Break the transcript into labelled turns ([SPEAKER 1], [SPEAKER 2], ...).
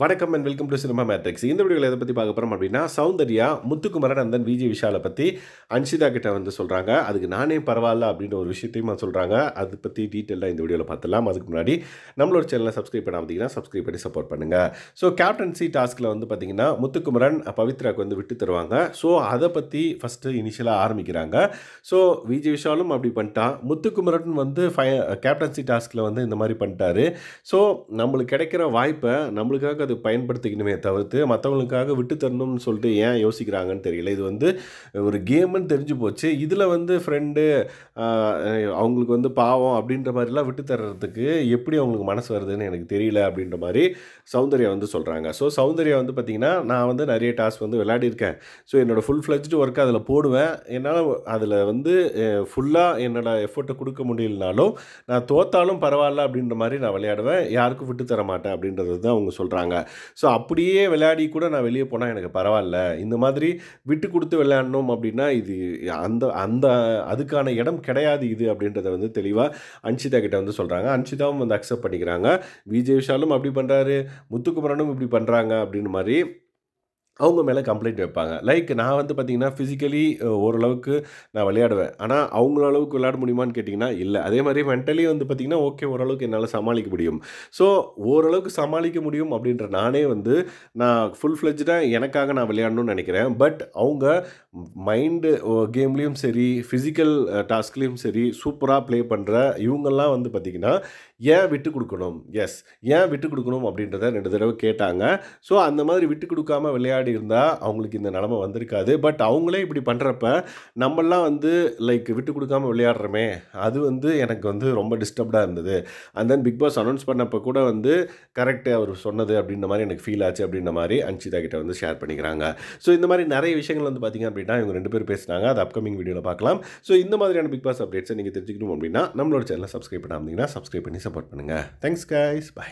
[SPEAKER 1] வணக்கம் and welcome to cinema matrix. இந்த வீடியோவில் எதை பற்றி பார்க்க போகிறோம் அப்படின்னா, சௌந்தர்யா முத்துக்குமரன் அண்ட் தென் விஜய் விஷாலை பற்றி அன்ஷிதா கிட்ட வந்து சொல்கிறாங்க. அதுக்கு நானே பரவாயில்ல அப்படின்ற ஒரு விஷயத்தையும் சொல்கிறாங்க. அதை பற்றி டீட்டெயிலாக இந்த வீடியோவில் பார்த்துலாம். அதுக்கு முன்னாடி நம்மளோட சேனலை சப்ஸ்கிரைப் பண்ண பார்த்தீங்கன்னா சப்ஸ்கிரைப் பண்ணி சப்போர்ட் பண்ணுங்கள். ஸோ கேப்டன்சி டாஸ்கில் வந்து பார்த்தீங்கன்னா முத்துக்குமரன் பவித்ராக்கு வந்து விட்டு தருவாங்க. ஸோ அதை பற்றி ஃபஸ்ட்டு இனிஷியலாக ஆரம்பிக்கிறாங்க. ஸோ விஜய் விஷாலும் அப்படி பண்ணிட்டான். முத்துக்குமரன் வந்து கேப்டன்சி டாஸ்கில் வந்து இந்த மாதிரி பண்ணிட்டாரு. ஸோ நம்மளுக்கு கிடைக்கிற வாய்ப்பை நம்மளுக்காக அது பயன்படுத்திக்கணுமே தவிர்த்து மற்றவங்களுக்காக விட்டு தரணும்னு சொல்லிட்டு ஏன் யோசிக்கிறாங்கன்னு தெரியல. இது வந்து ஒரு கேம்னு தெரிஞ்சு போச்சு. இதில் வந்து ஃப்ரெண்டு அவங்களுக்கு வந்து பாவம் அப்படின்ற மாதிரிலாம் விட்டு தர்றதுக்கு எப்படி அவங்களுக்கு மனசு வருதுன்னு எனக்கு தெரியல அப்படின்ற மாதிரி சௌந்தர்யா வந்து சொல்கிறாங்க. ஸோ சௌந்தர்யா வந்து பார்த்திங்கன்னா, நான் வந்து நிறைய டாஸ்க் வந்து விளையாடிருக்கேன். ஸோ என்னோடய ஃபுல் ஃப்ளெஜ்டு ஒர்க்கை அதில் போடுவேன். என்னால் அதில் வந்து ஃபுல்லாக என்னோடய எஃபர்ட்டை கொடுக்க முடியலனாலும் நான் தோத்தாலும் பரவாயில்ல அப்படின்ற மாதிரி நான் விளையாடுவேன். யாருக்கும் விட்டு தர மாட்டேன் அப்படின்றது தான் அவங்க சொல்கிறாங்க. ஸோ அப்படியே விளையாடி கூட நான் வெளியே போனால் எனக்கு பரவாயில்ல. இந்த மாதிரி விட்டு கொடுத்து விளையாடணும் அப்படின்னா இது அந்த அந்த அதுக்கான இடம் கிடையாது இது அப்படின்றத வந்து தெளிவாக அன்ஷிதா கிட்ட வந்து சொல்கிறாங்க. அன்ஷிதாவும் வந்து அக்செப்ட் பண்ணிக்கிறாங்க. விஜய் விஷாலும் அப்படி பண்ணுறாரு, முத்துக்குமரனும் இப்படி பண்ணுறாங்க அப்படின்னு மாதிரி அவங்க மேலே கம்ப்ளைண்ட் வைப்பாங்க. லைக் நான் வந்து பார்த்தீங்கன்னா, ஃபிசிக்கலி ஓரளவுக்கு நான் விளையாடுவேன். ஆனால் அவங்கள அளவுக்கு விளையாட முடியுமான்னு கேட்டிங்கன்னா, இல்லை. அதே மாதிரி மென்டலி வந்து பார்த்தீங்கன்னா, ஓகே ஓரளவுக்கு என்னால் சமாளிக்க முடியும். ஸோ ஓரளவுக்கு சமாளிக்க முடியும் அப்படின்ற நானே வந்து நான் ஃபுல் ஃப்ளெஜ்டாக எனக்காக நான் விளையாடணும்னு நினைக்கிறேன். பட் அவங்க மைண்டு கேம்லேயும் சரி, ஃபிசிக்கல் டாஸ்க்லேயும் சரி சூப்பராக ப்ளே பண்ணுற இவங்கெல்லாம் வந்து பார்த்திங்கன்னா, ஏன் விட்டு கொடுக்கணும்? எஸ், ஏன் விட்டு கொடுக்கணும் அப்படின்றத 2 தடவை கேட்டாங்க. ஸோ அந்த மாதிரி விட்டு கொடுக்காம விளையாடி இருந்தால் அவங்களுக்கு இந்த நிலமை வந்திருக்காது. பட் அவங்களே இப்படி பண்ணுறப்ப நம்மெல்லாம் வந்து லைக் விட்டு கொடுக்காம விளையாடுறோமே, அது வந்து எனக்கு வந்து ரொம்ப டிஸ்டர்ப்டாக இருந்தது. And then Bigg Boss announce பண்ணப்போ கூட வந்து கரெக்டு அவர் சொன்னது அப்படின்ற மாதிரி எனக்கு ஃபீல் ஆச்சு அப்படின்ற மாதிரி அன்ஷிதா கிட்ட வந்து ஷேர் பண்ணிக்கிறாங்க. ஸோ இந்த மாதிரி நிறைய விஷயங்கள் வந்து பார்த்திங்க அப்படின்னா இவங்க 2 பேர் பேசுனாங்க. அது அப்கமிங் வீடியோவில் பார்க்கலாம். ஸோ இந்த மாதிரியான பிக் பாஸ் அப்டேட்ஸை நீங்கள் தெரிஞ்சுக்கணும் அப்படின்னா நம்மளோட சேனலை சப்ஸ்கிரைப் பண்ணாமல் இருந்தீங்கன்னா சப்ஸ்கிரைப் பண்ணி சப்போர்ட் பண்ணுங்கள். Thanks guys, by.